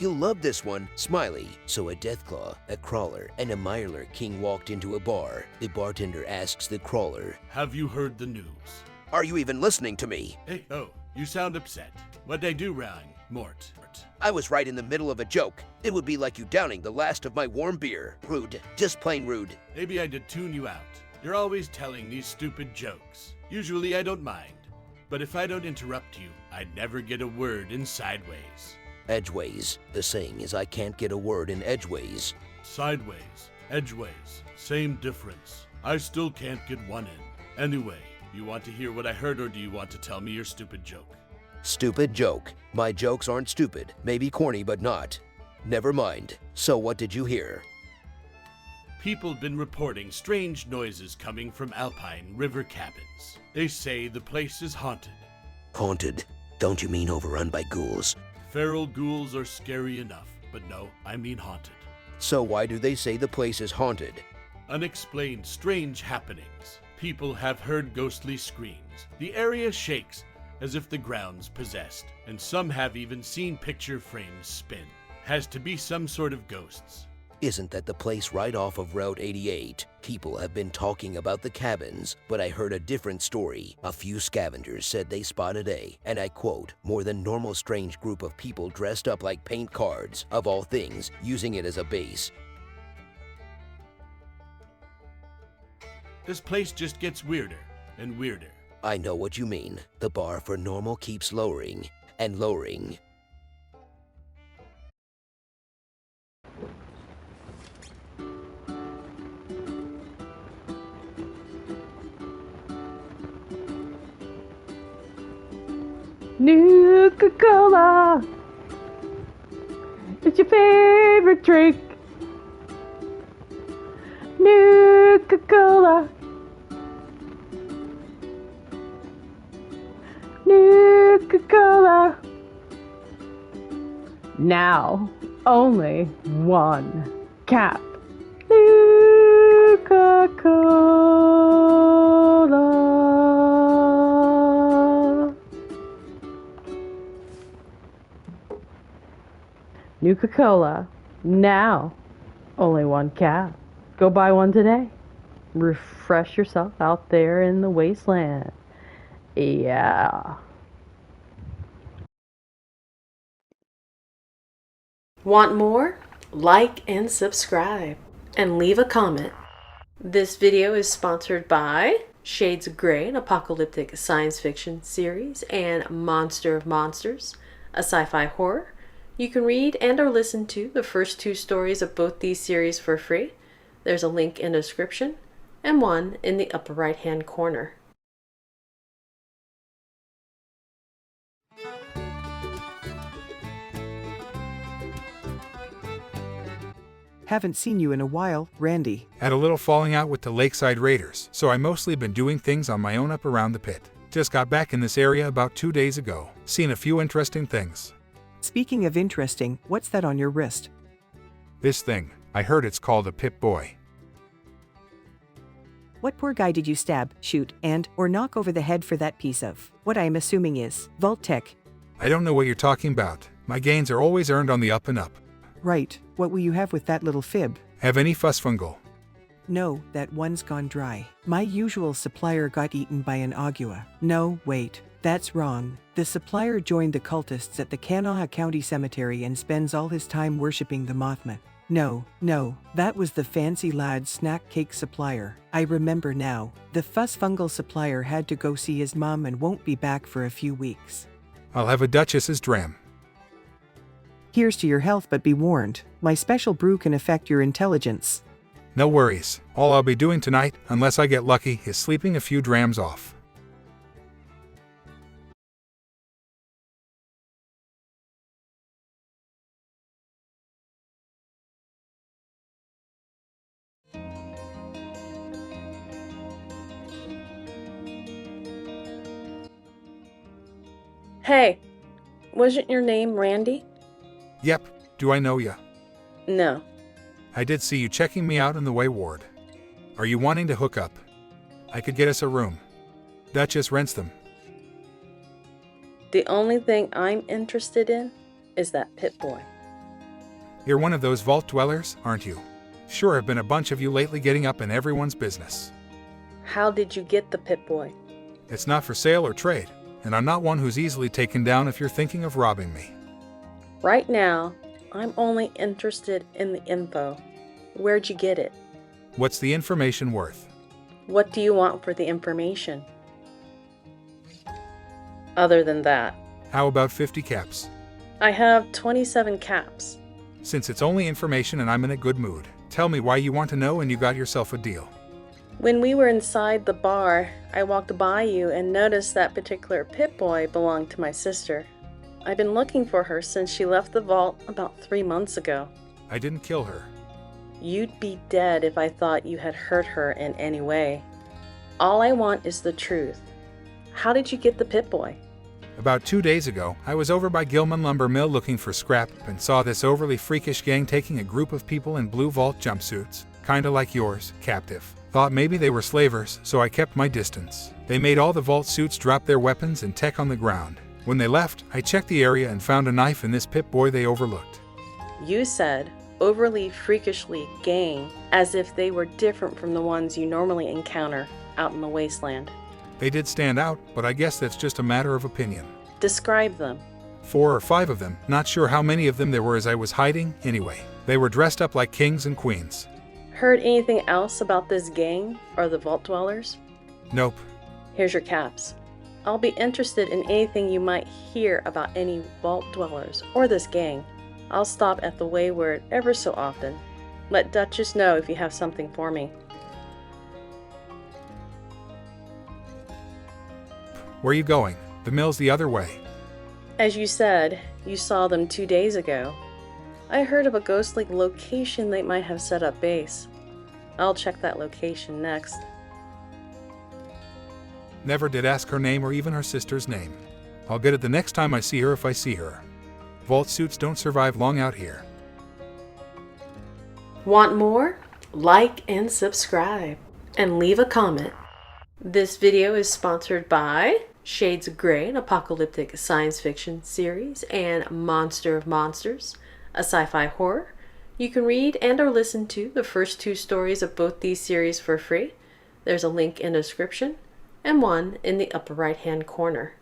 You'll love this one, Smiley. So a Deathclaw, a Crawler, and a Mirelurk King walked into a bar. The bartender asks the Crawler, "Have you heard the news?" "Are you even listening to me?" Hey, oh, you sound upset. What'd I do wrong, Mort? "I was right in the middle of a joke. It would be like you downing the last of my warm beer. Rude. Just plain rude." Maybe I did tune you out. You're always telling these stupid jokes. Usually I don't mind. But if I don't interrupt you, I'd never get a word in sideways. Edgeways. The saying is I can't get a word in edgeways. Sideways, edgeways, same difference. I still can't get one in. Anyway, you want to hear what I heard, or do you want to tell me your stupid joke? Stupid joke. My jokes aren't stupid. Maybe corny, but not. Never mind. So what did you hear? People have been reporting strange noises coming from Alpine River cabins. They say the place is haunted. Haunted? Don't you mean overrun by ghouls? Feral ghouls are scary enough, but no, I mean haunted. So why do they say the place is haunted? Unexplained strange happenings. People have heard ghostly screams. The area shakes as if the ground's possessed, and some have even seen picture frames spin. Has to be some sort of ghosts. Isn't that the place right off of Route 88? People have been talking about the cabins, but I heard a different story. A few scavengers said they spotted a, and I quote, more than normal strange group of people dressed up like paint cards, of all things, using it as a base. This place just gets weirder and weirder. I know what you mean. The bar for normal keeps lowering and lowering. Nuka-Cola, it's your favorite drink. Nuka-Cola, Nuka-Cola. Now, only one cap. Nuka-Cola. Nuka-Cola. Now, only one cap. Go buy one today. Refresh yourself out there in the wasteland. Yeah. Want more? Like and subscribe, and leave a comment. This video is sponsored by Shades of Grey, an apocalyptic science fiction series, and Monster of Monsters, a sci-fi horror. You can read and or listen to the first 2 stories of both these series for free. There's a link in the description and one in the upper right hand corner. Haven't seen you in a while, Randy. Had a little falling out with the Lakeside Raiders, so I mostly been doing things on my own up around the pit. Just got back in this area about 2 days ago. Seen a few interesting things. Speaking of interesting, what's that on your wrist? This thing, I heard it's called a Pip-Boy. What poor guy did you stab, shoot, and or knock over the head for that piece of, what I am assuming is, vault tech? I don't know what you're talking about. My gains are always earned on the up and up. Right, what will you have with that little fib? Have any fuss fungal? No, that one's gone dry. My usual supplier got eaten by an agua. No, wait, that's wrong. The supplier joined the cultists at the Kanawha County Cemetery and spends all his time worshipping the Mothman. No, that was the fancy lad snack cake supplier. I remember now. The fuss fungal supplier had to go see his mom and won't be back for a few weeks. I'll have a Duchess's dram. Here's to your health, but be warned, my special brew can affect your intelligence. No worries. All I'll be doing tonight, unless I get lucky, is sleeping a few drams off. Hey, wasn't your name Randy? Yep, do I know ya? No. I did see you checking me out in the WayWard. Are you wanting to hook up? I could get us a room. Duchess rents them. The only thing I'm interested in is that Pip-Boy. You're one of those vault dwellers, aren't you? Sure have been a bunch of you lately getting up in everyone's business. How did you get the Pip-Boy? It's not for sale or trade, and I'm not one who's easily taken down if you're thinking of robbing me. Right now, I'm only interested in the info. Where'd you get it? What's the information worth? What do you want for the information? Other than that, How about 50 caps? I have 27 caps. Since it's only information and I'm in a good mood, tell me why you want to know and you got yourself a deal. When we were inside the bar, I walked by you and noticed that particular Pip-Boy belonged to my sister. I've been looking for her since she left the vault about 3 months ago. I didn't kill her. You'd be dead if I thought you had hurt her in any way. All I want is the truth. How did you get the Pip-Boy? About 2 days ago, I was over by Gilman Lumber Mill looking for scrap and saw this overly freakish gang taking a group of people in blue vault jumpsuits, kinda like yours, captive. Thought maybe they were slavers, so I kept my distance. They made all the vault suits drop their weapons and tech on the ground. When they left, I checked the area and found a knife in this Pip-Boy they overlooked. You said overly freakishly gang, as if they were different from the ones you normally encounter out in the wasteland. They did stand out, but I guess that's just a matter of opinion. Describe them. 4 or 5 of them, not sure how many of them there were as I was hiding, anyway. They were dressed up like kings and queens. Heard anything else about this gang or the vault dwellers? Nope. Here's your caps. I'll be interested in anything you might hear about any vault dwellers or this gang. I'll stop at the WayWard ever so often. Let Duchess know if you have something for me. Where are you going? The mill's the other way. As you said, you saw them 2 days ago. I heard of a ghostly location they might have set up base. I'll check that location next. Never did ask her name or even her sister's name. I'll get it the next time I see her if I see her. Vault suits don't survive long out here. Want more? Like and subscribe. And leave a comment. This video is sponsored by Shades of Grey, an apocalyptic science fiction series, and Monster of Monsters, a sci-fi horror. You can read and or listen to the first 2 stories of both these series for free. There's a link in the description and one in the upper right hand corner.